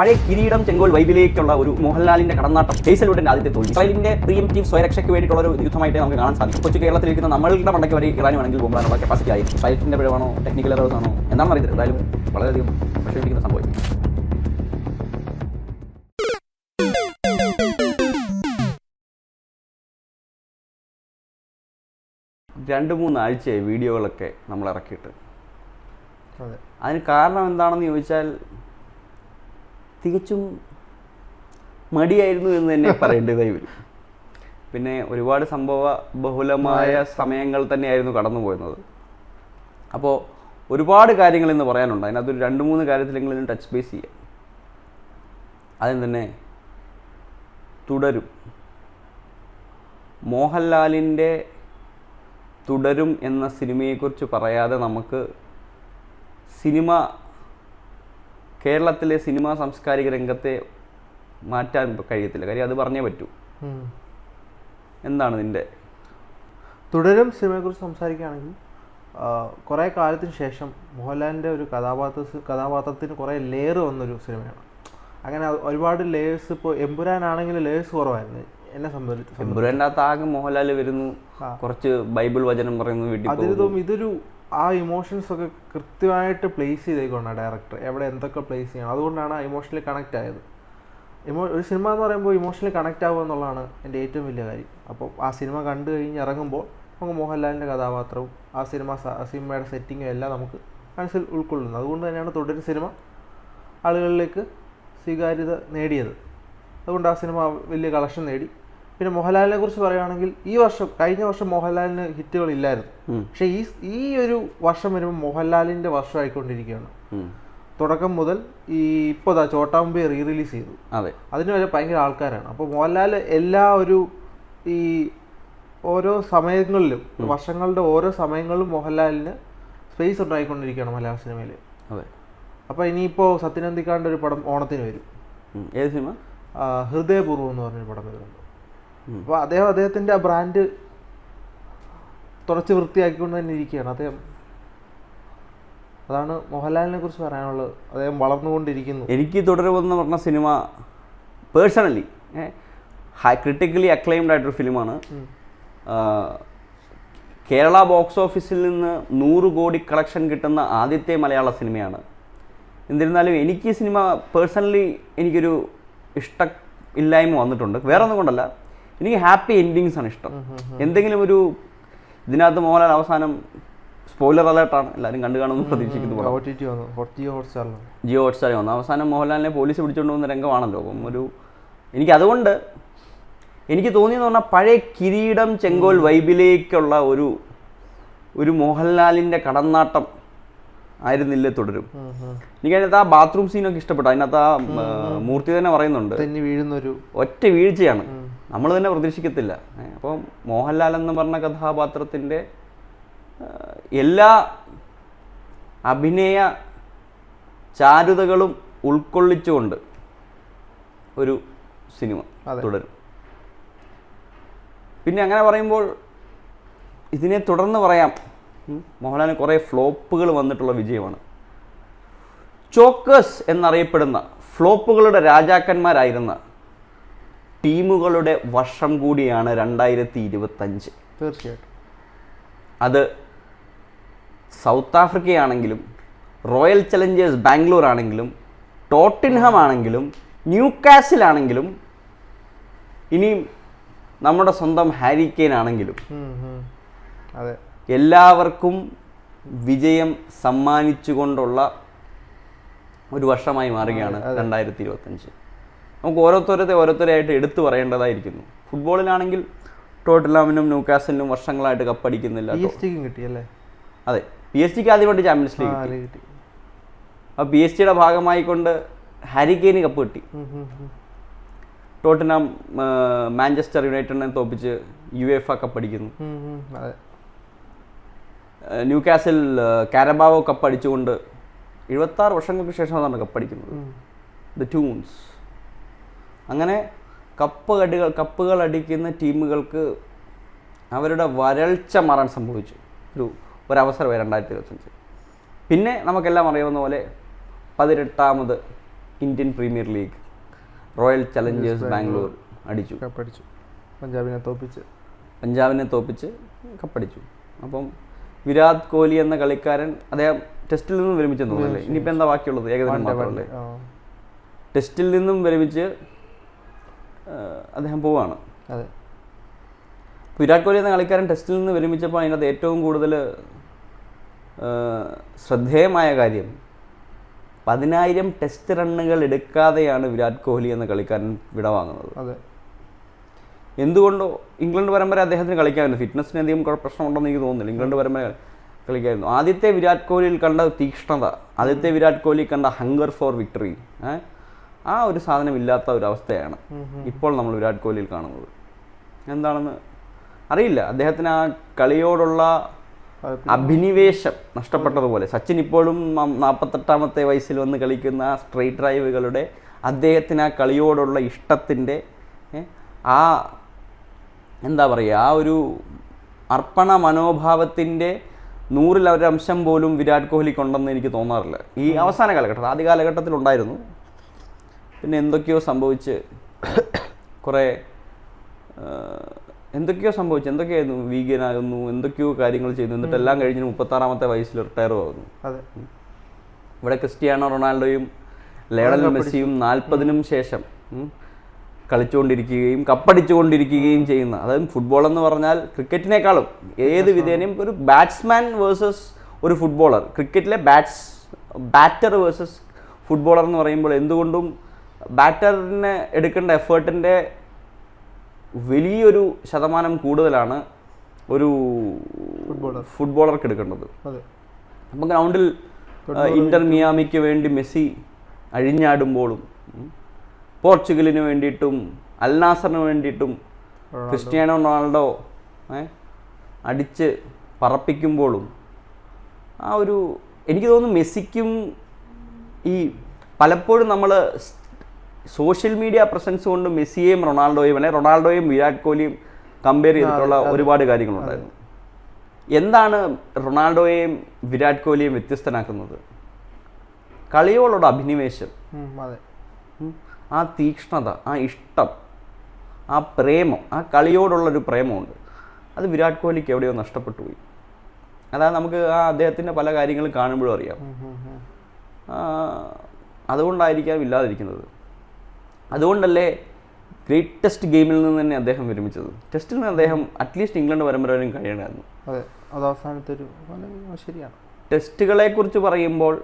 പഴയ കിരീടം ചെങ്കോൽ വൈബിലേക്കുള്ള ഒരു മോഹൻലാലിന്റെ കടന്നാട്ടം ഹേസൽവുഡിന്റെ ആദ്യത്തെ തോൽവി ഇസ്രായേലിന്റെ പ്രീഎംപ്റ്റീവ് സ്വയരക്ഷയ്ക്ക് വേണ്ടിയിട്ടുള്ള ഒരു യുദ്ധമായിട്ട് നമുക്ക് കാണാൻ സാധിക്കും. കൊച്ചു കേരളത്തിലിരിക്കുന്ന നമ്മളുടെ മണ്ടയ്ക്ക് വരെ ഇറാനും ആണെങ്കിൽ ബോംബാനുള്ള കപ്പാസിറ്റി ആയി പൈലറ്റിന്റെ പിഴവാണോ ടെക്നിക്കൽ എറേഴ്സ് ആണോ എന്നാണ് അറിയില്ല. എന്തായാലും വളരെയധികം വിഷമിപ്പിക്കുന്ന സംഭവം. രണ്ട് മൂന്ന് ആഴ്ചയായി വീഡിയോകളൊക്കെ നമ്മൾ ഇറക്കിയിട്ട്. അതിന് കാരണം എന്താണെന്ന് ചോദിച്ചാൽ തികച്ചും മടിയായിരുന്നു എന്ന് തന്നെ പറയേണ്ടതായി വരും. പിന്നെ ഒരുപാട് സംഭവ ബഹുലമായ സമയങ്ങൾ തന്നെയായിരുന്നു കടന്നു പോയിരുന്നത്. അപ്പോൾ ഒരുപാട് കാര്യങ്ങൾ ഇന്ന് പറയാനുണ്ട്. അതിനകത്തൊരു 2-3 കാര്യത്തിലെങ്കിലും ടച്ച് ബേസ് ചെയ്യാം. അതിന് തന്നെ തുടരും. മോഹൻലാലിൻ്റെ തുടരും എന്ന സിനിമയെക്കുറിച്ച് പറയാതെ നമുക്ക് കേരളത്തിലെ സിനിമാ സാംസ്കാരിക രംഗത്തെ മാറ്റാൻ കഴിയത്തില്ല. കാര്യം അത് പറഞ്ഞേ പറ്റൂ. എന്താണ് നിൻ്റെ തുടരും സിനിമയെക്കുറിച്ച് സംസാരിക്കുകയാണെങ്കിൽ കുറേ കാലത്തിന് ശേഷം മോഹൻലാലിൻ്റെ ഒരു കഥാപാത്രത്തിന് കുറേ ലെയർ വന്നൊരു സിനിമയാണ്. അങ്ങനെ ഒരുപാട് ലേയേഴ്സ്. ഇപ്പോൾ എമ്പുരാനാണെങ്കിൽ ലേയേഴ്സ് കുറവായിരുന്നു എന്നെ സംബന്ധിച്ച്. എമ്പുരാൻ്റെ അകത്ത് ആകെ മോഹൻലാൽ വരുന്നു, കുറച്ച് ബൈബിൾ വചനം പറയുന്നു, വീട്ടിൽ അതിലും ഇതൊരു ആ ഇമോഷൻസ് ഒക്കെ കൃത്യമായിട്ട് പ്ലേസ് ചെയ്തേക്കൊണ്ടാണ് ഡയറക്ടർ എവിടെ എന്തൊക്കെ പ്ലേസ് ചെയ്യണം. അതുകൊണ്ടാണ് ആ ഇമോഷണലി കണക്റ്റ് ആയത്. ഒരു സിനിമ എന്ന് പറയുമ്പോൾ ഇമോഷണലി കണക്റ്റ് ആവുക എന്നുള്ളതാണ് എൻ്റെ ഏറ്റവും വലിയ കാര്യം. അപ്പോൾ ആ സിനിമ കണ്ടു കഴിഞ്ഞ് ഇറങ്ങുമ്പോൾ നമുക്ക് മോഹൻലാലിൻ്റെ കഥാപാത്രവും ആ സിനിമയുടെ സെറ്റിങ്ങും എല്ലാം നമുക്ക് മനസ്സിൽ ഉൾക്കൊള്ളുന്നു. അതുകൊണ്ട് തന്നെയാണ് തുടരും സിനിമ ആളുകളിലേക്ക് സ്വീകാര്യത നേടിയത്. അതുകൊണ്ട് ആ സിനിമ വലിയ കളക്ഷൻ നേടി. പിന്നെ മോഹൻലാലിനെ കുറിച്ച് പറയുകയാണെങ്കിൽ കഴിഞ്ഞ വർഷം മോഹൻലാലിന് ഹിറ്റുകളില്ലായിരുന്നു. പക്ഷേ ഈ ഒരു വർഷം വരുമ്പോൾ മോഹൻലാലിൻ്റെ വർഷമായിക്കൊണ്ടിരിക്കുകയാണ്. തുടക്കം മുതൽ ഇപ്പോൾ ചോട്ടാ മുംബൈ റിലീസ് ചെയ്തു. അതിന് വരെ ഭയങ്കര ആൾക്കാരാണ്. അപ്പോൾ മോഹൻലാൽ ഈ ഓരോ സമയങ്ങളിലും വർഷങ്ങളുടെ ഓരോ സമയങ്ങളിലും മോഹൻലാലിന് സ്പേസ് ഉണ്ടായിക്കൊണ്ടിരിക്കുകയാണ് മലയാള സിനിമയിൽ. അപ്പോൾ ഇനിയിപ്പോൾ സത്യനന്ദിക്കാടിൻ്റെ ഒരു പടം ഓണത്തിന് വരും. ഏത് സിനിമ? ഹൃദയപൂർവ്വം എന്ന് പറഞ്ഞൊരു പടം വരുന്നുണ്ട്. അപ്പോൾ അദ്ദേഹത്തിൻ്റെ ആ ബ്രാൻഡ് തുടച്ച് വൃത്തിയാക്കിക്കൊണ്ട് തന്നെ ഇരിക്കുകയാണ് അദ്ദേഹം. അതാണ് മോഹൻലാലിനെ കുറിച്ച് പറയാനുള്ളത്. അദ്ദേഹം വളർന്നുകൊണ്ടിരിക്കുന്നു. എനിക്ക് തുടരുമെന്ന് പറഞ്ഞ സിനിമ പേഴ്സണലി ക്രിട്ടിക്കലി അക്ലൈംഡ് ആയിട്ടൊരു ഫിലിമാണ്. കേരള ബോക്സ് ഓഫീസിൽ നിന്ന് 100 കോടി കളക്ഷൻ കിട്ടുന്ന ആദ്യത്തെ മലയാള സിനിമയാണ്. എന്നിരുന്നാലും എനിക്ക് സിനിമ പേഴ്സണലി എനിക്കൊരു ഇല്ലായ്മ വന്നിട്ടുണ്ട്. വേറെ ഒന്നും കൊണ്ടല്ല, എനിക്ക് ഹാപ്പി എൻഡിങ്സ് ആണ് ഇഷ്ടം. എന്തെങ്കിലും ഇതിനകത്ത് മോഹൻലാൽ അവസാനം സ്പോയിലർ അലേർട്ടാണ്, എല്ലാവരും കണ്ടു കാണുമെന്ന് പ്രതീക്ഷിക്കുന്നു. ജിയോ ഹോട്ട്സ്റ്റാറിൽ വന്നു. അവസാനം മോഹൻലാലിനെ പോലീസ് പിടിച്ചുകൊണ്ട് പോകുന്ന രംഗമാണല്ലോ. അപ്പം എനിക്ക് തോന്നിയെന്ന് പറഞ്ഞാൽ പഴയ കിരീടം ചെങ്കോൽ വൈബിലേക്കുള്ള ഒരു മോഹൻലാലിൻ്റെ കടന്നാട്ടം ആയിരുന്നില്ലേ തുടരും. എനിക്കതിനകത്ത് ആ ബാത്റൂം സീനൊക്കെ ഇഷ്ടപ്പെട്ടു. അതിനകത്ത് ആ മൂർത്തി തന്നെ പറയുന്നുണ്ട്, ഒറ്റ വീഴ്ചയാണ്, നമ്മൾ തന്നെ പ്രതീക്ഷിക്കത്തില്ല. അപ്പോൾ മോഹൻലാൽ എന്ന് പറഞ്ഞ കഥാപാത്രത്തിൻ്റെ എല്ലാ അഭിനയ ചാരുതകളും ഉൾക്കൊള്ളിച്ചുകൊണ്ട് ഒരു സിനിമ തുടരും. പിന്നെ അങ്ങനെ പറയുമ്പോൾ ഇതിനെ തുടർന്ന് പറയാം, മോഹൻലാലിന് കുറേ ഫ്ലോപ്പുകൾ വന്നിട്ടുള്ള വിജയമാണ്. ചോക്കേഴ്സ് എന്നറിയപ്പെടുന്ന ഫ്ലോപ്പുകളുടെ രാജാക്കന്മാരായിരുന്ന ടീമുകളുടെ വർഷം കൂടിയാണ് 2025. തീർച്ചയായിട്ടും. അത് സൗത്ത് ആഫ്രിക്കയാണെങ്കിലും, റോയൽ ചലഞ്ചേഴ്സ് ബാംഗ്ലൂർ ആണെങ്കിലും, ടോട്ടിൻഹാം ആണെങ്കിലും, ന്യൂകാസിലാണെങ്കിലും, ഇനിയും നമ്മുടെ സ്വന്തം ഹാരി കെയ്ൻ ആണെങ്കിലും എല്ലാവർക്കും വിജയം സമ്മാനിച്ചുകൊണ്ടുള്ള ഒരു വർഷമായി മാറുകയാണ് 2025. നമുക്ക് ഓരോരുത്തരായിട്ട് എടുത്തു പറയേണ്ടതായിരിക്കുന്നു. ഫുട്ബോളിലാണെങ്കിൽ ടോട്ടൻഹാമിനും ന്യൂകാസിലിനും വർഷങ്ങളായിട്ട് കപ്പടിക്കുന്നില്ല. അതെ, PSG ആദ്യമായിട്ട് ചാമ്പ്യൻസ് ലീഗ് കിട്ടി. അപ്പോൾ PSG ഭാഗമായിക്കൊണ്ട് ഹാരി കെയ്ന് കപ്പ് കിട്ടി. ടോട്ടൻഹാം മാഞ്ചസ്റ്റർ യുണൈറ്റഡിനെ തോപ്പിച്ച് UEFA കപ്പടിക്കുന്നു. ന്യൂകാസിൽ കാരബാവോ കപ്പ് അടിച്ചുകൊണ്ട് 76 വർഷങ്ങൾക്ക് ശേഷമാണ് കപ്പടിക്കുന്നത്. ദ ടൂൺസ്. അങ്ങനെ കപ്പുകൾ അടിക്കുന്ന ടീമുകൾക്ക് അവരുടെ വരൾച്ച മാറാൻ സംഭവിച്ചു. ഒരവസരമായി 2025. പിന്നെ നമുക്കെല്ലാം അറിയാവുന്ന പോലെ 18ാമത് Indian premier league royal challengers Bangalore അടിച്ചു, കപ്പടിച്ചു, പഞ്ചാബിനെ തോപ്പിച്ച് കപ്പടിച്ചു. അപ്പം വിരാട് കോഹ്ലി എന്ന കളിക്കാരൻ അദ്ദേഹം ടെസ്റ്റിൽ നിന്നും വിരമിച്ചെന്ന് തോന്നുന്നല്ലേ? ഇനിയിപ്പോൾ എന്താ ബാക്കിയുള്ളത്? ഏകദിനം മാത്രമല്ലേ? ടെസ്റ്റിൽ നിന്നും വിരമിച്ച് അദ്ദേഹം പോവുകയാണ്. അതെ. വിരാട് കോഹ്ലി എന്ന കളിക്കാരൻ ടെസ്റ്റിൽ നിന്ന് വിരമിച്ചപ്പോൾ അതിനകത്ത് ഏറ്റവും കൂടുതൽ ശ്രദ്ധേയമായ കാര്യം 10,000 ടെസ്റ്റ് റണ്ണുകൾ എടുക്കാതെയാണ് വിരാട് കോഹ്ലി എന്ന കളിക്കാരൻ വിടവാങ്ങുന്നത്. അതെ. എന്തുകൊണ്ടോ ഇംഗ്ലണ്ട് പരമ്പര അദ്ദേഹത്തിന് കളിക്കാമായിരുന്നു. ഫിറ്റ്നസിന് അധികം പ്രശ്നമുണ്ടെന്ന് എനിക്ക് തോന്നുന്നില്ല. ഇംഗ്ലണ്ട് പരമ്പര കളിക്കായിരുന്നു. ആദ്യത്തെ വിരാട് കോഹ്ലിയിൽ കണ്ട തീക്ഷ്ണത, ആദ്യത്തെ വിരാട് കോഹ്ലി കണ്ട ഹങ്കർ ഫോർ വിക്ടറി, ആ ഒരു സാധനം ഇല്ലാത്ത ഒരു അവസ്ഥയാണ് ഇപ്പോൾ നമ്മൾ വിരാട് കോഹ്ലിയിൽ കാണുന്നത്. എന്താണെന്ന് അറിയില്ല. അദ്ദേഹത്തിന് ആ കളിയോടുള്ള അഭിനിവേശം നഷ്ടപ്പെട്ടതുപോലെ സച്ചിൻ ഇപ്പോഴും 48ാമത്തെ വയസ്സിൽ വന്ന് കളിക്കുന്ന സ്ട്രെയിറ്റ് ഡ്രൈവുകളുടെ അദ്ദേഹത്തിന് ആ കളിയോടുള്ള ഇഷ്ടത്തിൻ്റെ ആ എന്താ പറയുക, ആ ഒരു അർപ്പണ മനോഭാവത്തിൻ്റെ 100% പോലും വിരാട് കോഹ്ലിക്കുണ്ടെന്ന് എനിക്ക് തോന്നാറില്ല. ഈ അവസാന കാലഘട്ടത്തിൽ, ആദ്യ കാലഘട്ടത്തിലുണ്ടായിരുന്നു. പിന്നെ എന്തൊക്കെയോ സംഭവിച്ച് കുറേ എന്തൊക്കെയായിരുന്നു, വീഗനാകുന്നു, എന്തൊക്കെയോ കാര്യങ്ങൾ ചെയ്യുന്നു. എന്നിട്ട് എല്ലാം കഴിഞ്ഞ് 36ാമത്തെ വയസ്സിൽ റിട്ടയർ ആകുന്നു. ഇവിടെ ക്രിസ്ത്യാനോ റൊണാൾഡോയും ലയണൽ മെസ്സിയും 40-നും ശേഷം കളിച്ചുകൊണ്ടിരിക്കുകയും കപ്പടിച്ചുകൊണ്ടിരിക്കുകയും ചെയ്യുന്ന, അതായത് ഫുട്ബോൾ എന്ന് പറഞ്ഞാൽ ക്രിക്കറ്റിനേക്കാളും ഏത് വിധേനയും ഒരു ബാറ്റ്സ്മാൻ വേഴ്സസ് ഒരു ഫുട്ബോളർ, ക്രിക്കറ്റിലെ ബാറ്റർ വേഴ്സസ് ഫുട്ബോളർ എന്ന് പറയുമ്പോൾ എന്തുകൊണ്ടും ബാറ്ററിന് എടുക്കേണ്ട എഫേർട്ടിൻ്റെ വലിയൊരു ശതമാനം കൂടുതലാണ് ഒരു ഫുട്ബോളർക്ക് എടുക്കേണ്ടത്. അപ്പം ഗ്രൗണ്ടിൽ ഇന്റർ മിയാമിക്ക് വേണ്ടി മെസ്സി അഴിഞ്ഞാടുമ്പോഴും പോർച്ചുഗലിന് വേണ്ടിയിട്ടും അൽ നാസറിന് വേണ്ടിയിട്ടും ക്രിസ്ത്യാനോ റൊണാൾഡോ അടിച്ച് പറപ്പിക്കുമ്പോഴും ആ ഒരു എനിക്ക് തോന്നുന്നു മെസ്സിക്കും ഈ പലപ്പോഴും നമ്മൾ സോഷ്യൽ മീഡിയ പ്രസൻസ് കൊണ്ട് മെസ്സിയെയും റൊണാൾഡോയും വിരാട് കോഹ്ലിയും കമ്പയർ ചെയ്തിട്ടുള്ള ഒരുപാട് കാര്യങ്ങളുണ്ടായിരുന്നു. എന്താണ് റൊണാൾഡോയെയും വിരാട് കോഹ്ലിയെയും വ്യത്യസ്തനാക്കുന്നത്? കളിയോടുള്ള അഭിനിവേശം, ആ തീക്ഷ്ണത, ആ ഇഷ്ടം, ആ പ്രേമം, ആ കളിയോടുള്ളൊരു പ്രേമമുണ്ട്. അത് വിരാട് കോഹ്ലിക്ക് എവിടെയോ നഷ്ടപ്പെട്ടു പോയി. അതായത് നമുക്ക് ആ അദ്ദേഹത്തിൻ്റെ പല കാര്യങ്ങളും കാണുമ്പോഴും അറിയാം. അതുകൊണ്ടായിരിക്കാം ഇല്ലാതിരിക്കുന്നത്. അതുകൊണ്ടല്ലേ ഗ്രേറ്റസ്റ്റ് ഗെയിമിൽ നിന്ന് തന്നെ അദ്ദേഹം വിരമിച്ചത്. ടെസ്റ്റിൽ നിന്ന് അദ്ദേഹം അറ്റ്ലീസ്റ്റ് ഇംഗ്ലണ്ട് പരമ്പര വരെയും കഴിയണമായിരുന്നു. അതെ, അത് അവസാനത്തെ ഒരു ശരിയാണ്. ടെസ്റ്റുകളെക്കുറിച്ച് പറയുമ്പോൾ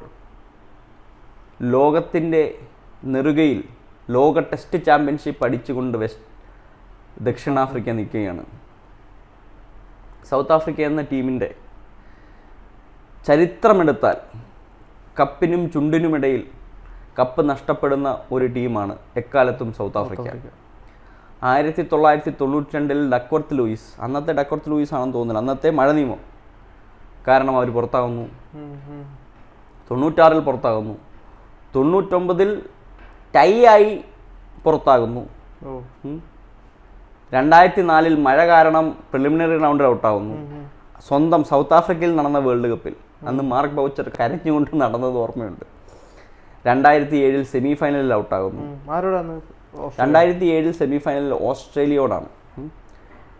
ലോകത്തിൻ്റെ നെറുകയിൽ ലോക ടെസ്റ്റ് ചാമ്പ്യൻഷിപ്പ് അടിച്ചുകൊണ്ട് ദക്ഷിണാഫ്രിക്ക നിൽക്കുകയാണ്. സൗത്ത് ആഫ്രിക്ക എന്ന ടീമിൻ്റെ ചരിത്രമെടുത്താൽ കപ്പിനും ചുണ്ടിനുമിടയിൽ കപ്പ് നഷ്ടപ്പെടുന്ന ഒരു ടീമാണ് എക്കാലത്തും സൗത്ത് ആഫ്രിക്ക. 1992 ഡക്വർത്ത് ലൂയിസ്, അന്നത്തെ ഡക്വർത്ത് ലൂയിസ് ആണെന്ന് തോന്നുന്നില്ല, അന്നത്തെ മഴ നിയമം കാരണം അവർ പുറത്താകുന്നു. 96 പുറത്താകുന്നു. 99 ടൈ ആയി പുറത്താകുന്നു. 2004 മഴ കാരണം പ്രിലിമിനറി റൗണ്ടിൽ ഔട്ടാകുന്നു. സ്വന്തം സൗത്ത് ആഫ്രിക്കയിൽ നടന്ന വേൾഡ് കപ്പിൽ അന്ന് മാർക്ക് ബൗച്ചർ കരഞ്ഞുകൊണ്ട് നടന്നത് ഓർമ്മയുണ്ട്. 2007 സെമി ഫൈനലിൽ ഔട്ടാകുന്നു. 2007 സെമി ഫൈനലിൽ ഓസ്ട്രേലിയയോടാണ്.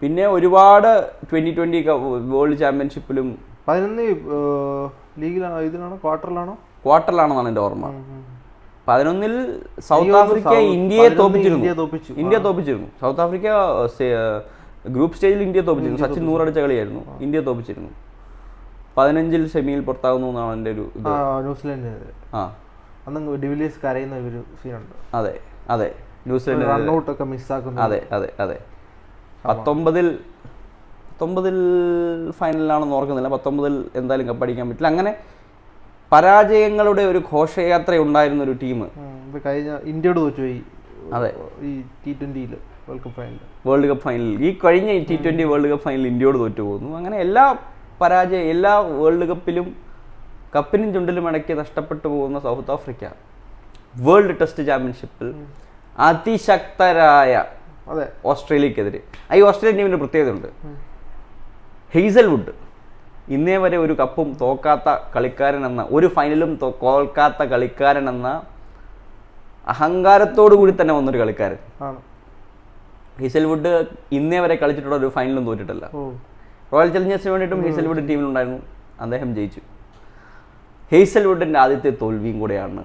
പിന്നെ ഒരുപാട് 2020 വേൾഡ് ചാമ്പ്യൻഷിപ്പിലും ക്വാർട്ടറിലാണെന്നാണ് എൻ്റെ ഓർമ്മ. 11 സൗത്ത് ആഫ്രിക്ക ഇന്ത്യയെ തോപ്പിച്ചിരുന്നു. സൗത്ത് ആഫ്രിക്ക ഗ്രൂപ്പ് സ്റ്റേജിൽ ഇന്ത്യയെ തോപ്പിച്ചിരുന്നു. സച്ചിൻ 100 അടിച്ച കളിയായിരുന്നു. ഇന്ത്യയെ തോപ്പിച്ചിരുന്നു. 15 സെമിയിൽ പുറത്താകുന്നു എന്നാണ് എൻ്റെ ഒരു ന്യൂസിലൻഡ്. ഡിവിലിയേഴ്സ് കരയുന്ന ഒരു സീനുണ്ട്. അതെ അതെ, ന്യൂസിലൻഡ് റണ്ണൗട്ടൊക്കെ മിസ്സാക്കുന്നു. അതെ അതെ അതെ. 19 ഫൈനലിലാണെന്ന് ഓർക്കുന്നില്ല. 19 എന്തായാലും കപ്പടിക്കാൻ പറ്റില്ല. അങ്ങനെ പരാജയങ്ങളുടെ ഒരു ഘോഷയാത്ര ഉണ്ടായിരുന്ന ഒരു ടീം കഴിഞ്ഞ ഇന്ത്യയോട് തോറ്റുപോയി. അതെ, ഈ T20 വേൾഡ് കപ്പ് ഫൈനലിൽ ഈ കഴിഞ്ഞ T20 വേൾഡ് കപ്പ് ഫൈനലിൽ ഇന്ത്യയോട് തോറ്റുപോകുന്നു. അങ്ങനെ എല്ലാ വേൾഡ് കപ്പിലും കപ്പിനും ചുണ്ടിലും ഇടയ്ക്ക് നഷ്ടപ്പെട്ടു പോകുന്ന സൗത്ത് ആഫ്രിക്ക വേൾഡ് ടെസ്റ്റ് ചാമ്പ്യൻഷിപ്പിൽ അതിശക്തരായ ഓസ്ട്രേലിയക്കെതിരെ, ഈ ഓസ്ട്രേലിയൻ ടീമിൻ്റെ പ്രത്യേകതയുണ്ട്. ഹെയ്സൽവുഡ് ഇന്നേ വരെ ഒരു കപ്പും തോക്കാത്ത കളിക്കാരനെന്ന, ഒരു ഫൈനലും തോൽക്കാത്ത കളിക്കാരനെന്ന അഹങ്കാരത്തോടു കൂടി തന്നെ വന്നൊരു കളിക്കാരൻ. ആണ്. ഹേസൽവുഡ് ഇന്നേ വരെ കളിച്ചിട്ടുള്ള ഒരു ഫൈനലും തോറ്റിട്ടില്ല. റോയൽ ചലഞ്ചേഴ്സിന് വേണ്ടിയിട്ടും ഹേസൽവുഡ് ടീമിലുണ്ടായിരുന്നു, അദ്ദേഹം ജയിച്ചു. ഹേസൽവുഡിന്റെ ആദ്യത്തെ തോൽവിയും കൂടെയാണ്.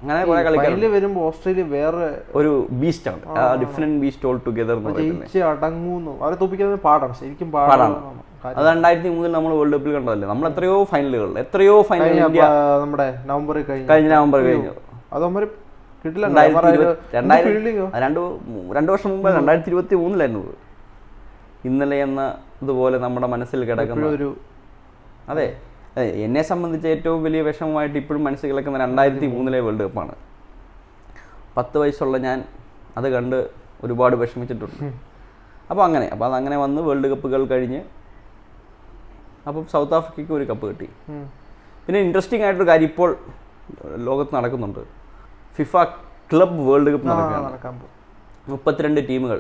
അങ്ങനെ കുറെ കളിക്കാർ വരുമ്പോൾ ഓസ്ട്രേലിയ വേറെ ഒരു ബീസ്റ്റാണ്, ഡിഫറെന്റ് ബീസ്റ്റ് ഓൾ ടുഗദർ എന്ന് പറയുന്നത്. അടങ്ങുന്നു, അവരെ തോപ്പിക്കാൻ പാടാണ്, ശരിക്കും പാടാണ്. അത് 2003 നമ്മൾ വേൾഡ് കപ്പിൽ കണ്ടതല്ലേ, നമ്മൾ എത്രയോ ഫൈനലുകൾ ഇന്ത്യ നമ്മുടെ നവംബറിൽ കഴിഞ്ഞ നവംബർ കഴിഞ്ഞു. അത് കിട്ടില്ല. 2 വർഷം മുമ്പ് 2023 ഇന്നലെ എന്ന ഇതുപോലെ നമ്മുടെ മനസ്സിൽ കിടക്കുന്ന ഒരു അതെ എന്നെ സംബന്ധിച്ച് ഏറ്റവും വലിയ വിഷമമായിട്ട് ഇപ്പോഴും മനസ്സിൽ കിടക്കുന്ന 2003 വേൾഡ് കപ്പാണ്. 10 വയസ്സുള്ള ഞാൻ അത് കണ്ട് ഒരുപാട് വിഷമിച്ചിട്ടുണ്ട്. അപ്പോൾ അതങ്ങനെ വന്ന് വേൾഡ് കപ്പുകൾ കഴിഞ്ഞ് അപ്പം സൗത്ത് ആഫ്രിക്കയ്ക്ക് ഒരു കപ്പ് കിട്ടി. പിന്നെ ഇൻട്രസ്റ്റിംഗ് ആയിട്ടൊരു കാര്യം ഇപ്പോൾ ലോകത്ത് നടക്കുന്നുണ്ട്. ഫിഫ ക്ലബ് വേൾഡ് കപ്പ് നടക്കുകയാണ്. 32 ടീമുകൾ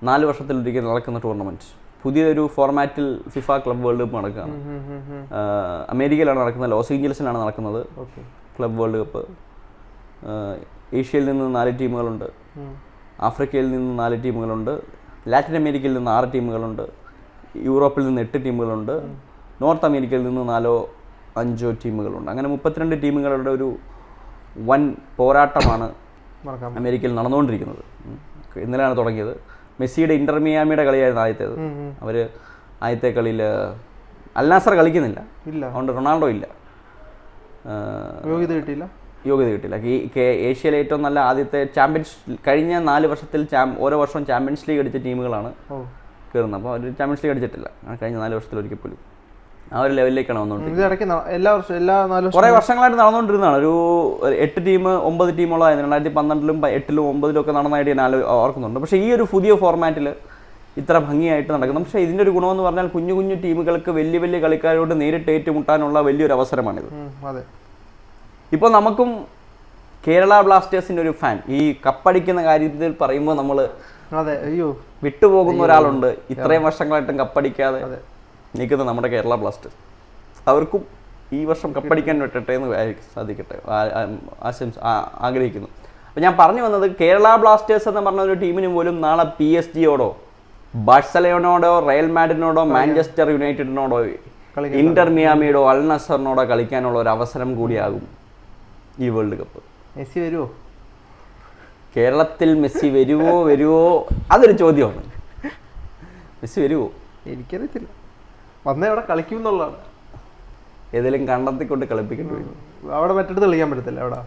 4 വർഷത്തിലൊരിക്കൽ നടക്കുന്ന ടൂർണമെൻറ്റ്. പുതിയൊരു ഫോർമാറ്റിൽ ഫിഫ ക്ലബ് വേൾഡ് കപ്പ് നടക്കുകയാണ്. അമേരിക്കയിലാണ് നടക്കുന്നത്, ലോസ് ഏഞ്ചൽസിലാണ് നടക്കുന്നത് ക്ലബ് വേൾഡ് കപ്പ്. ഏഷ്യയിൽ നിന്ന് 4 ടീമുകളുണ്ട്, ആഫ്രിക്കയിൽ നിന്ന് 4 ടീമുകളുണ്ട്, ലാറ്റിൻ അമേരിക്കയിൽ നിന്ന് 6 ടീമുകളുണ്ട്, യൂറോപ്പിൽ നിന്ന് 8 ടീമുകളുണ്ട്, നോർത്ത് അമേരിക്കയിൽ നിന്ന് 4-5 ടീമുകളുണ്ട്. അങ്ങനെ 32 ടീമുകളുടെ ഒരു വൻ പോരാട്ടമാണ് അമേരിക്കയിൽ നടന്നുകൊണ്ടിരിക്കുന്നത്. ഇന്നലെയാണ് തുടങ്ങിയത്. മെസ്സിയുടെ ഇന്റർ മിയാമിയുടെ കളിയായിരുന്നു ആദ്യത്തേത്. അവർ ആദ്യത്തെ കളിയിൽ അൽ നാസർ കളിക്കുന്നില്ല, അതുകൊണ്ട് റൊണാൾഡോ ഇല്ല, യോഗ്യത കിട്ടില്ല. ഏഷ്യയിലെ ഏറ്റവും നല്ല ആദ്യത്തെ ചാമ്പ്യൻസ് കഴിഞ്ഞ 4 വർഷത്തിൽ ഓരോ വർഷവും ചാമ്പ്യൻസ് ലീഗ് അടിച്ച ടീമുകളാണ് കയറുന്നത്. അപ്പോൾ അവർ ചാമ്പ്യൻസ് ലീഗ് അടിച്ചിട്ടില്ല കഴിഞ്ഞ 4 വർഷത്തിൽ ഒരിക്കൽ പോലും. ആ ഒരു ലെവലിലേക്കാണ് വന്നുകൊണ്ടിരിക്കുന്നത്. കുറേ വർഷങ്ങളായിട്ട് നടന്നുകൊണ്ടിരുന്നതാണ്. ഒരു 8 ടീം 9 ടീമുകളായിരുന്നു 2012-ലും 8-ലും 9-ലും ഒക്കെ നടന്നതായിട്ട് ഞാൻ ഓർക്കുന്നുണ്ട്. പക്ഷേ ഈ ഒരു പുതിയ ഫോർമാറ്റിൽ ഇത്ര ഭംഗിയായിട്ട് നടക്കുന്നു. പക്ഷേ ഇതിൻ്റെ ഒരു ഗുണമെന്ന് പറഞ്ഞാൽ കുഞ്ഞു കുഞ്ഞു ടീമുകൾക്ക് വലിയ വലിയ കളിക്കാരോട് നേരിട്ട് ഏറ്റുമുട്ടാനുള്ള വലിയൊരു അവസരമാണിത്. ഇപ്പോൾ നമുക്കും കേരള ബ്ലാസ്റ്റേഴ്സിൻ്റെ ഒരു ഫാൻ ഈ കപ്പടിക്കുന്ന കാര്യത്തിൽ പറയുമ്പോൾ നമ്മൾ വിട്ടുപോകുന്ന ഒരാളുണ്ട്. ഇത്രയും വർഷങ്ങളായിട്ടും കപ്പടിക്കാതെ നിൽക്കുന്ന നമ്മുടെ കേരള ബ്ലാസ്റ്റേഴ്സ്. അവർക്കും ഈ വർഷം കപ്പടിക്കാൻ പറ്റട്ടെ എന്ന് സാധിക്കട്ടെ ആഗ്രഹിക്കുന്നു. അപ്പോൾ ഞാൻ പറഞ്ഞു വന്നത്, കേരള ബ്ലാസ്റ്റേഴ്സ് എന്ന് പറഞ്ഞ ഒരു ടീമിന് പോലും നാളെ PSG-യോടോ ബാഴ്സലോണയോടോ റയൽ മാഡ്രിഡിനോടോ മാഞ്ചസ്റ്റർ യുണൈറ്റഡിനോടോ ഇന്റർ മിയാമിയോടോ അൽ നസറിനോടോ കളിക്കാനുള്ള ഒരു അവസരം കൂടിയാകും ഈ വേൾഡ് കപ്പ്. മെസ്സി വരുമോ കേരളത്തിൽ? മെസ്സി വരുമോ അതൊരു ചോദ്യമാണ്. മെസ്സി വരുമോ എനിക്കറിയത്തില്ല. വന്നേ അവിടെ കളിക്കും എന്നുള്ളതാണ്. ഏതെങ്കിലും കണ്ടെത്തിക്കൊണ്ട് കളിപ്പിക്കേണ്ടി വരും. അവിടെ മറ്റടുത്ത് കളിക്കാൻ പറ്റത്തില്ല. അവിടെ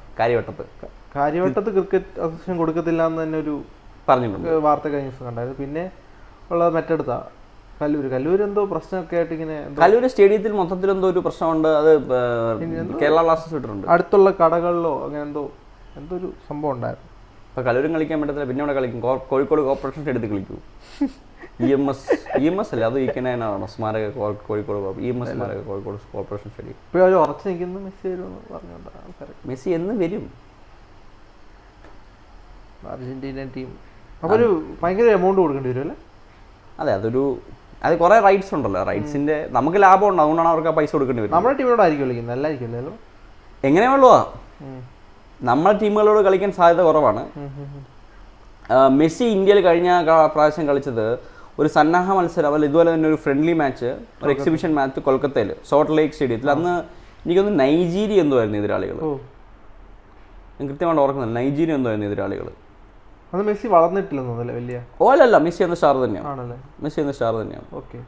കാര്യവട്ടത്ത് ക്രിക്കറ്റ് അസോസിയേഷൻ കൊടുക്കത്തില്ല എന്ന് തന്നെ ഒരു പറഞ്ഞിട്ടുണ്ട്, വാർത്ത കഴിഞ്ഞ ദിവസം കണ്ടായിരുന്നു. പിന്നെ ഉള്ളത് മറ്റടുത്താ കല്ലൂർ എന്തോ പ്രശ്നമൊക്കെ ആയിട്ട് ഇങ്ങനെ കല്ലൂർ സ്റ്റേഡിയത്തിൽ മൊത്തത്തിൽ എന്തോ ഒരു പ്രശ്നമുണ്ട്. അത് കേരള ബ്ലാസ്റ്റേഴ്സ് ഇട്ടിട്ടുണ്ട്. അടുത്തുള്ള കടകളിലോ അങ്ങനെ എന്തോ ഒരു സംഭവം ഉണ്ടായിരുന്നു. അപ്പോൾ കല്ലൂരും കളിക്കാൻ പറ്റത്തില്ല. പിന്നെ അവിടെ കളിക്കും കോഴിക്കോട് കോർപ്പറേഷൻ സ്റ്റേഡിയത്തിൽ കളിക്കൂ. EMS അല്ലേ, അത് ഇരിക്കണോ സ്മാരക കോഴിക്കോട് EMS സ്മാരക കോഴിക്കോട് കോർപ്പറേഷൻ സ്റ്റേഡിയം. ഇപ്പോൾ ഉറച്ചു നിൽക്കുന്നു മെസ്സി വരുമെന്ന് പറഞ്ഞുകൊണ്ടാണ്. മെസ്സി എന്ന് വരും? അർജന്റീന ടീം അപ്പോൾ ഒരു ഭയങ്കര എമൗണ്ട് കൊടുക്കേണ്ടി വരും അല്ലേ? അതെ, അത് കുറേ റൈറ്റ്സ് ഉണ്ടല്ലോ. റൈറ്റ്സിൻ്റെ നമുക്ക് ലാഭം ഉണ്ട്, അതുകൊണ്ടാണ് അവർക്ക് ആ പൈസ കൊടുക്കേണ്ടി വരും. നമ്മുടെ ടീമിനോടായിരിക്കും കളിക്കുന്നത്, നല്ലതായിരിക്കുമല്ലോ. എങ്ങനെയുള്ളൂ നമ്മുടെ ടീമുകളോട് കളിക്കാൻ സാധ്യത കുറവാണ്. മെസ്സി ഇന്ത്യയിൽ കഴിഞ്ഞ പ്രാവശ്യം കളിച്ചത് ഒരു സന്നാഹ മത്സരം, അല്ല ഇതുപോലെ തന്നെ ഒരു ഫ്രണ്ട്ലി മാച്ച്, ഒരു എക്സിബിഷൻ മാച്ച് കൊൽക്കത്തയിൽ സോൾട്ട് ലേക്ക് സ്റ്റേഡിയത്തിൽ. അന്ന് എനിക്കൊന്ന് നൈജീരിയ എന്തോ ആയിരുന്നു എതിരാളികൾ. ഞാൻ കൃത്യമായിട്ട് ഓർക്കുന്നില്ല, നൈജീരിയ എന്തോ ആയിരുന്നു എതിരാളികൾ. അത് മെസ്സി വളർന്നിട്ടില്ലെന്നല്ലേ വലിയ? അല്ല, മെസ്സി എന്ന സ്റ്റാർ തന്നെയാണ്. മെസ്സി എന്ന സ്റ്റാർ തന്നെയാണ്. ഓക്കെ,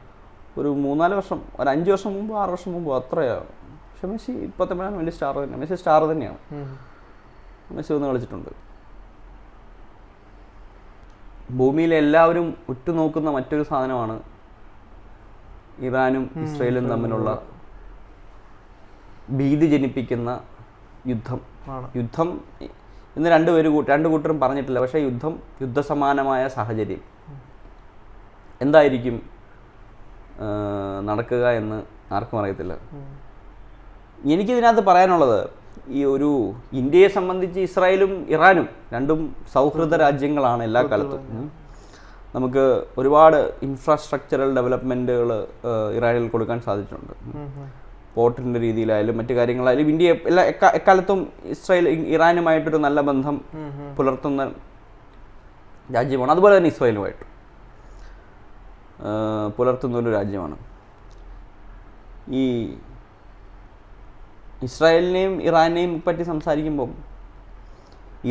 ഒരു 3-4 വർഷം, ഒരു 5 വർഷം മുമ്പ് 6 വർഷം മുമ്പ് അത്രയാണ്. പക്ഷെ മെസ്സി ഇപ്പോഴത്തെ വലിയ സ്റ്റാർ തന്നെയാണ്. മെസ്സി സ്റ്റാർ തന്നെയാണ്. മെസ്സി ഒന്ന് കളിച്ചിട്ടുണ്ട്. ഭൂമിയിലെ എല്ലാവരും ഉറ്റുനോക്കുന്ന മറ്റൊരു സാധനമാണ് ഇറാനും ഇസ്രയേലും തമ്മിലുള്ള ഭീതി ജനിപ്പിക്കുന്ന യുദ്ധം. ഇന്ന് രണ്ട് കൂട്ടരും പറഞ്ഞിട്ടില്ല. പക്ഷേ യുദ്ധസമാനമായ സാഹചര്യം എന്തായിരിക്കും നടക്കുക എന്ന് ആർക്കും അറിയത്തില്ല. എനിക്കിതിനകത്ത് പറയാനുള്ളത്, ഈ ഒരു ഇന്ത്യയെ സംബന്ധിച്ച് ഇസ്രായേലും ഇറാനും രണ്ടും സൗഹൃദ രാജ്യങ്ങളാണ് എല്ലാ കാലത്തും. നമുക്ക് ഒരുപാട് ഇൻഫ്രാസ്ട്രക്ചറൽ ഡെവലപ്മെൻറ്റുകൾ ഇറാനിൽ കൊടുക്കാൻ സാധിച്ചിട്ടുണ്ട്. പോർട്ടിൻ്റെ രീതിയിലായാലും മറ്റു കാര്യങ്ങളായാലും ഇന്ത്യ എക്കാലത്തും ഇസ്രായേൽ ഇറാനുമായിട്ടൊരു നല്ല ബന്ധം പുലർത്തുന്ന രാജ്യമാണ്. അതുപോലെ തന്നെ ഇസ്രായേലുമായിട്ട് പുലർത്തുന്നൊരു രാജ്യമാണ്. ഈ ഇസ്രായേലിനെയും ഇറാനെയും പറ്റി സംസാരിക്കുമ്പം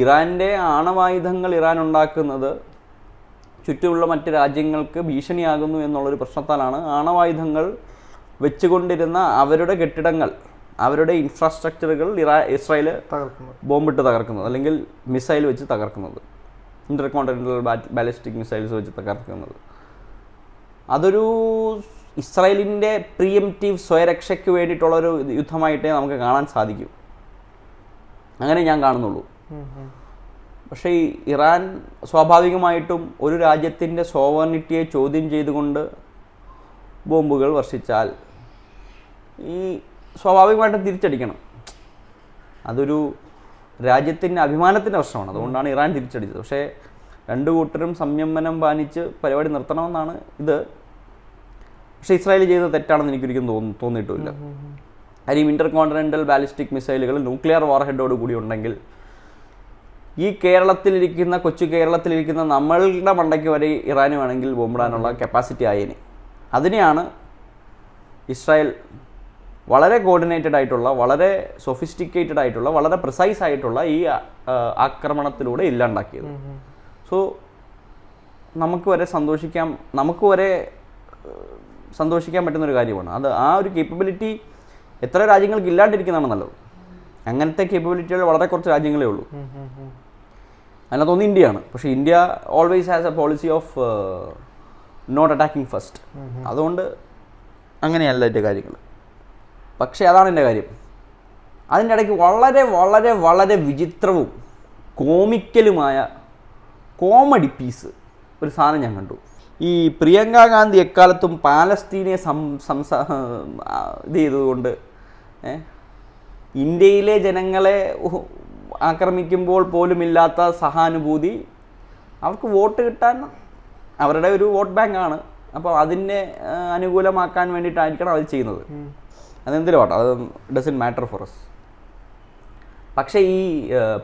ഇറാൻ്റെ ആണവായുധങ്ങൾ ഇറാൻ ഉണ്ടാക്കുന്നത് ചുറ്റുമുള്ള മറ്റ് രാജ്യങ്ങൾക്ക് ഭീഷണിയാകുന്നു എന്നുള്ളൊരു പ്രശ്നത്താലാണ് ആണവായുധങ്ങൾ വെച്ചുകൊണ്ടിരുന്ന അവരുടെ കെട്ടിടങ്ങൾ, അവരുടെ ഇൻഫ്രാസ്ട്രക്ചറുകൾ ഇസ്രായേൽ ബോംബിട്ട് തകർക്കുന്നത്, അല്ലെങ്കിൽ മിസൈൽ വെച്ച് തകർക്കുന്നത്, ഇന്റർകോണ്ടിനെന്റൽ ബാലിസ്റ്റിക് മിസൈൽസ് വെച്ച് തകർക്കുന്നത്. അതൊരു ഇസ്രായേലിൻ്റെ പ്രീഎംപ്റ്റീവ് സ്വയരക്ഷയ്ക്ക് വേണ്ടിയിട്ടുള്ളൊരു യുദ്ധമായിട്ടേ നമുക്ക് കാണാൻ സാധിക്കൂ. അങ്ങനെ ഞാൻ കാണുന്നുള്ളൂ. പക്ഷേ ഈ ഇറാൻ സ്വാഭാവികമായിട്ടും ഒരു രാജ്യത്തിൻ്റെ സോവറിനിറ്റിയെ ചോദ്യം ചെയ്തുകൊണ്ട് ബോംബുകൾ വർഷിച്ചാൽ ഈ സ്വാഭാവികമായിട്ടും തിരിച്ചടിക്കണം. അതൊരു രാജ്യത്തിൻ്റെ അഭിമാനത്തിൻ്റെ പ്രശ്നമാണ്. അതുകൊണ്ടാണ് ഇറാൻ തിരിച്ചടിച്ചത്. പക്ഷേ രണ്ടു കൂട്ടരും സംയമനം പാലിച്ച് പരിപാടി നിർത്തണമെന്നാണ് ഇത്. പക്ഷേ ഇസ്രായേൽ ചെയ്തത് തെറ്റാണെന്ന് എനിക്കൊരിക്കലും തോന്നിയിട്ടുമില്ല. കാര്യം ഇന്റർകോണ്ടിനെന്റൽ ബാലിസ്റ്റിക് മിസൈലുകൾ ന്യൂക്ലിയർ വാർഹെഡോട് കൂടി ഉണ്ടെങ്കിൽ ഈ കേരളത്തിലിരിക്കുന്ന കൊച്ചു കേരളത്തിലിരിക്കുന്ന നമ്മളുടെ മണ്ടയ്ക്ക് വരെ ഇറാന് വേണമെങ്കിൽ ബോംബിടാനുള്ള കപ്പാസിറ്റി ആയേനെ. അതിനെയാണ് ഇസ്രായേൽ വളരെ കോർഡിനേറ്റഡ് ആയിട്ടുള്ള, വളരെ സൊഫിസ്റ്റിക്കേറ്റഡ് ആയിട്ടുള്ള, വളരെ പ്രിസൈസ് ആയിട്ടുള്ള ഈ ആക്രമണത്തിലൂടെ ഇല്ലാണ്ടാക്കിയത്. സോ നമുക്ക് വരെ സന്തോഷിക്കാൻ പറ്റുന്നൊരു കാര്യമാണ് അത്. ആ ഒരു കേപ്പബിലിറ്റി എത്ര രാജ്യങ്ങൾക്ക് ഇല്ലാണ്ടിരിക്കുന്നതാണ് നല്ലത്. അങ്ങനത്തെ കേപ്പബിലിറ്റികൾ വളരെ കുറച്ച് രാജ്യങ്ങളേ ഉള്ളൂ. അതിനകത്തൊന്ന് ഇന്ത്യയാണ്. പക്ഷേ India always has a policy of not attacking first. അതുകൊണ്ട് അങ്ങനെയല്ല എൻ്റെ കാര്യങ്ങൾ. പക്ഷേ അതാണ് എൻ്റെ കാര്യം. അതിൻ്റെ ഇടയ്ക്ക് വളരെ വളരെ വളരെ വിചിത്രവും കോമിക്കലുമായ കോമഡി പീസ് ഒരു സാധനം ഞാൻ കണ്ടു. ഈ പ്രിയങ്ക ഗാന്ധി എക്കാലത്തും പാലസ്തീനെ ഇത് ചെയ്തതുകൊണ്ട് ഇന്ത്യയിലെ ജനങ്ങളെ ആക്രമിക്കുമ്പോൾ പോലുമില്ലാത്ത സഹാനുഭൂതി അവർക്ക് വോട്ട് കിട്ടാൻ, അവരുടെ ഒരു വോട്ട് ബാങ്കാണ്. അപ്പോൾ അതിനെ അനുകൂലമാക്കാൻ വേണ്ടിയിട്ടായിരിക്കണം അത് ചെയ്യുന്നത്. അതെന്തിലും ആട്ടെ, അത് ഡസൻ മാറ്റർ ഫോർ us. പക്ഷേ ഈ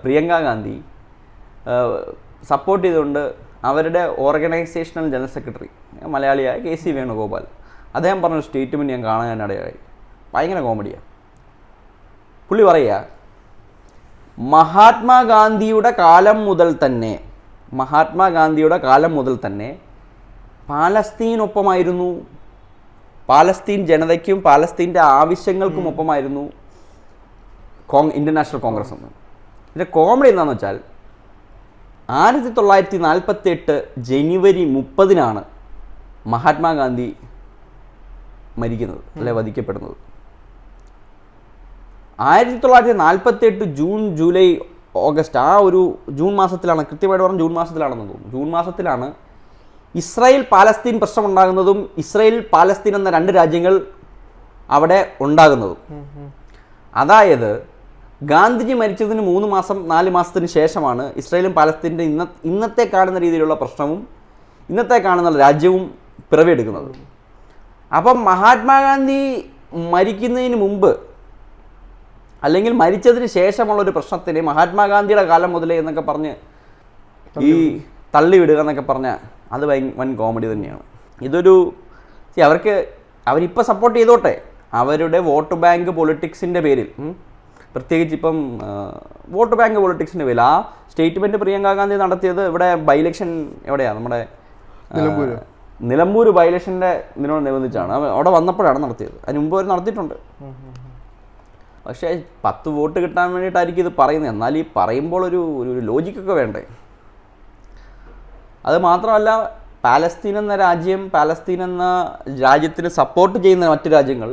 പ്രിയങ്ക ഗാന്ധി സപ്പോർട്ട് ചെയ്തുകൊണ്ട് അവരുടെ ഓർഗനൈസേഷണൽ ജനറൽ സെക്രട്ടറി മലയാളിയായ KC വേണുഗോപാൽ അദ്ദേഹം പറഞ്ഞൊരു സ്റ്റേറ്റ്മെൻറ്റ് ഞാൻ കാണാനിടയായി. ഭയങ്കര കോമഡിയാണ്. പുള്ളി പറയുക, മഹാത്മാഗാന്ധിയുടെ കാലം മുതൽ തന്നെ പാലസ്തീനൊപ്പമായിരുന്നു, പാലസ്തീൻ ജനതയ്ക്കും പാലസ്തീൻ്റെ ആവശ്യങ്ങൾക്കും ഒപ്പമായിരുന്നു ഇന്റർനാഷണൽ കോൺഗ്രസ് എന്ന്. ഇതിൻ്റെ കോമഡി എന്താണെന്ന് വെച്ചാൽ 1948 ജനുവരി 30 മഹാത്മാഗാന്ധി മരിക്കുന്നത്, അല്ലെ വധിക്കപ്പെടുന്നത്. 1948 ജൂൺ, ജൂലൈ, ഓഗസ്റ്റ്, ആ ഒരു ജൂൺ മാസത്തിലാണ്, കൃത്യമായിട്ട് പറഞ്ഞാൽ ജൂൺ മാസത്തിലാണെന്ന് തോന്നുന്നു. ജൂൺ മാസത്തിലാണ് ഇസ്രായേൽ പാലസ്തീൻ പ്രശ്നം ഉണ്ടാകുന്നതും ഇസ്രായേൽ പാലസ്തീൻ എന്ന രണ്ട് രാജ്യങ്ങൾ അവിടെ ഉണ്ടാകുന്നതും. അതായത് ഗാന്ധിജി മരിച്ചതിന് 3 മാസം 4 മാസത്തിന് ശേഷമാണ് ഇസ്രായേലും പാലസ്തീൻ്റെ ഇന്നത്തെ കാണുന്ന രീതിയിലുള്ള പ്രശ്നവും ഇന്നത്തെ കാണുന്ന രാജ്യവും പിറവിയെടുക്കുന്നത്. അപ്പം മഹാത്മാഗാന്ധി മരിക്കുന്നതിന് മുമ്പ് അല്ലെങ്കിൽ മരിച്ചതിന് ശേഷമുള്ളൊരു പ്രശ്നത്തിന് മഹാത്മാഗാന്ധിയുടെ കാലം മുതലേ എന്നൊക്കെ പറഞ്ഞ് ഈ തള്ളിവിടുക എന്നൊക്കെ പറഞ്ഞാൽ അത് വൻ കോമഡി തന്നെയാണ്. ഇതൊരു അവരിപ്പോൾ സപ്പോർട്ട് ചെയ്തോട്ടെ, അവരുടെ വോട്ട് ബാങ്ക് പൊളിറ്റിക്സിൻ്റെ പേരിൽ, പ്രത്യേകിച്ച് ഇപ്പം വോട്ട് ബാങ്ക് പൊളിറ്റിക്സിൻ്റെ പേരിൽ ആ സ്റ്റേറ്റ്മെൻറ്റ് പ്രിയങ്ക ഗാന്ധി നടത്തിയത് ഇവിടെ ബൈ ഇലക്ഷൻ എവിടെയാണ്, നമ്മുടെ നിലമ്പൂർ ബൈ ഇലക്ഷൻ്റെ ഇതിനോടനുബന്ധിച്ചാണ്. അവിടെ വന്നപ്പോഴാണ് നടത്തിയത്. അതിന് മുമ്പ് അവർ നടത്തിയിട്ടുണ്ട്. പക്ഷേ 10 വോട്ട് കിട്ടാൻ വേണ്ടിയിട്ടായിരിക്കും ഇത് പറയുന്നത്. എന്നാൽ ഈ പറയുമ്പോൾ ഒരു ലോജിക്കൊക്കെ വേണ്ടേ? അത് മാത്രമല്ല, പാലസ്തീൻ എന്ന രാജ്യത്തിന് സപ്പോർട്ട് ചെയ്യുന്ന മറ്റു രാജ്യങ്ങൾ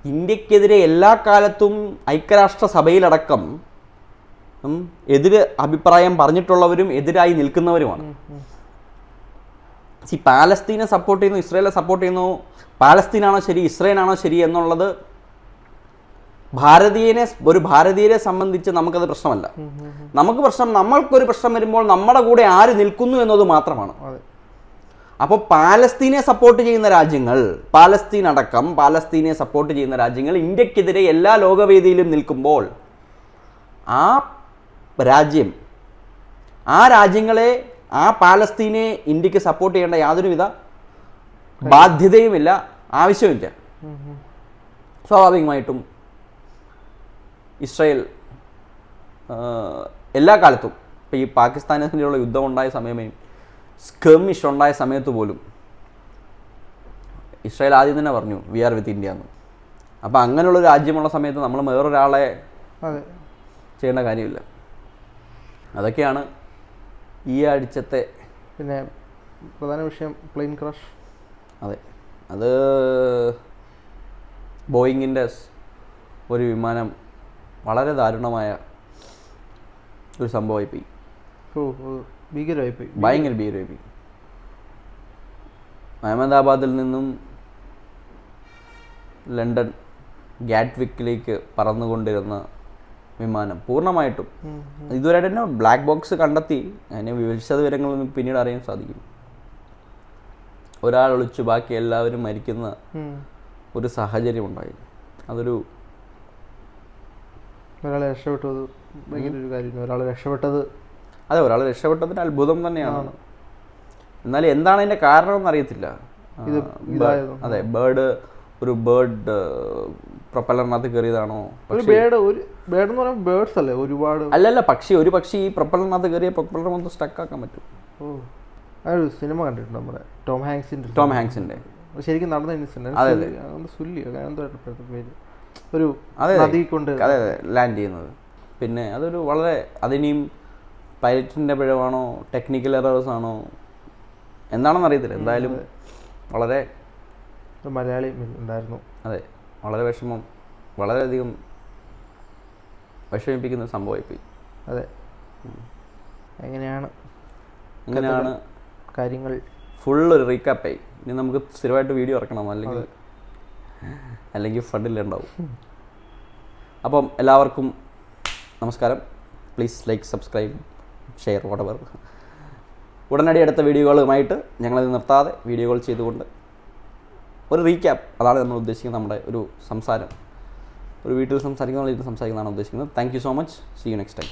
ഇന്ത്യക്കെതിരെ എല്ലാ കാലത്തും ഐക്യരാഷ്ട്ര സഭയിലടക്കം അഭിപ്രായം പറഞ്ഞിട്ടുള്ളവരും എതിരായി നിൽക്കുന്നവരുമാണ്. പാലസ്തീനെ സപ്പോർട്ട് ചെയ്യുന്നു, ഇസ്രായേലിനെ സപ്പോർട്ട് ചെയ്യുന്നു, പാലസ്തീനാണോ ശരി ഇസ്രായേലാണോ ശരി എന്നുള്ളത് ഒരു ഭാരതീയരെ സംബന്ധിച്ച് നമുക്കത് പ്രശ്നമല്ല. നമുക്കൊരു പ്രശ്നം വരുമ്പോൾ നമ്മുടെ കൂടെ ആര് നിൽക്കുന്നു എന്നത് മാത്രമാണ്. അപ്പോൾ പാലസ്തീനെ സപ്പോർട്ട് ചെയ്യുന്ന രാജ്യങ്ങൾ, പാലസ്തീൻ അടക്കം പാലസ്തീനെ സപ്പോർട്ട് ചെയ്യുന്ന രാജ്യങ്ങൾ ഇന്ത്യക്കെതിരെ എല്ലാ ലോകവേദിയിലും നിൽക്കുമ്പോൾ ആ രാജ്യം, ആ രാജ്യങ്ങളെ, ആ പാലസ്തീനെ ഇന്ത്യക്ക് സപ്പോർട്ട് ചെയ്യേണ്ട യാതൊരുവിധ ബാധ്യതയുമില്ല, ആവശ്യമില്ല. സ്വാഭാവികമായിട്ടും ഇസ്രായേൽ എല്ലാ കാലത്തും, ഇപ്പോൾ ഈ പാകിസ്ഥാനെതിരെയുള്ള യുദ്ധം ഉണ്ടായ സമയമേ, സ്കെർമിഷ് ഉണ്ടായ സമയത്ത് പോലും ഇസ്രായേൽ ആദ്യം തന്നെ പറഞ്ഞു വി ആർ വിത്ത് ഇന്ത്യ എന്ന്. അപ്പോൾ അങ്ങനെയുള്ള രാജ്യമുള്ള സമയത്ത് നമ്മൾ വേറൊരാളെ ചെയ്യേണ്ട കാര്യമില്ല. അതൊക്കെയാണ് ഈ ആഴ്ചത്തെ പിന്നെ പ്രധാന വിഷയം പ്ലെയിൻ ക്രാഷ്. അതെ, അത് ബോയിങ്ങിൻ്റെ ഒരു വിമാനം വളരെ ദാരുണമായ ഒരു സംഭവമായിപ്പോയി. ഭീകരമായിപ്പോയി, ഭയങ്കര ഭീകരമായിപ്പോയി. അഹമ്മദാബാദിൽ നിന്നും ലണ്ടൻ ഗാറ്റ്വിക്കിലേക്ക് പറന്നുകൊണ്ടിരുന്ന വിമാനം പൂർണ്ണമായിട്ടും ഇതുവരെ തന്നെ ബ്ലാക്ക് ബോക്സ് കണ്ടെത്തി. അതിനെ വിശദ വിവരങ്ങളൊന്നും പിന്നീട് അറിയാൻ സാധിക്കും. ഒരാൾ ഒളിച്ചു ബാക്കി എല്ലാവരും മരിക്കുന്ന ഒരു സാഹചര്യം ഉണ്ടായി. അതൊരു ഒരാളെ രക്ഷപ്പെട്ടത് ഭയങ്കര ഒരു കാര്യം. ഒരാളെ രക്ഷപ്പെട്ടത്, അതെ, ഒരാൾ രക്ഷപ്പെട്ടതിന് അത്ഭുതം തന്നെയാണ്. എന്നാൽ എന്താണ് അതിൻ്റെ കാരണമെന്ന് അറിയത്തില്ല. അതെ, ഒരു ബേർഡ് പ്രൊപ്പലറിനകത്ത് കയറിയതാണോ? അല്ലല്ല, ഒരു പക്ഷി ഈ പ്രൊപ്പലറിനകത്ത് കയറിയ പ്രൊപ്പലർ മൊത്തം സ്റ്റക്കാക്കാൻ പറ്റും. ഒരു സിനിമ കണ്ടിട്ടുണ്ട് നമ്മുടെ ടോം ഹാങ്സിന്റെ ശരിക്കും നടന്ന ഇൻസിഡന്റ്. ഒരു നദി കൊണ്ട് അതെ ലാൻഡ് ചെയ്യുന്നത്. പിന്നെ അതൊരു വളരെ, അതിനെയും പൈലറ്റിൻ്റെ പിഴവാണോ ടെക്നിക്കൽ എറേഴ്സ് ആണോ എന്താണെന്ന് അറിയത്തില്ല. എന്തായാലും വളരെ മലയാളി ഉണ്ടായിരുന്നു. അതെ, വളരെ വിഷമം, വളരെയധികം വിഷമിപ്പിക്കുന്ന സംഭവമായിപ്പോയി. അതെ, എങ്ങനെയാണ് കാര്യങ്ങൾ? ഫുള്ളൊരു റീക്കാപ്പായി. ഇനി നമുക്ക് സ്ഥിരമായിട്ട് വീഡിയോ ഇറക്കണം, അല്ലെങ്കിൽ ഫണ്ടിലുണ്ടാവും. അപ്പം എല്ലാവർക്കും നമസ്കാരം. Please like, subscribe, share, whatever. ഉടനടി അടുത്ത വീഡിയോകളുമായിട്ട് ഞങ്ങളത് നിർത്താതെ വീഡിയോകൾ ചെയ്തുകൊണ്ട് ഒരു റീക്യാപ്പ്, അതാണ് നമ്മൾ ഉദ്ദേശിക്കുന്നത്. നമ്മുടെ ഒരു സംസാരം, ഒരു വീട്ടിൽ സംസാരിക്കുന്നതാണ് ഉദ്ദേശിക്കുന്നത്. Thank you so much. See you next time.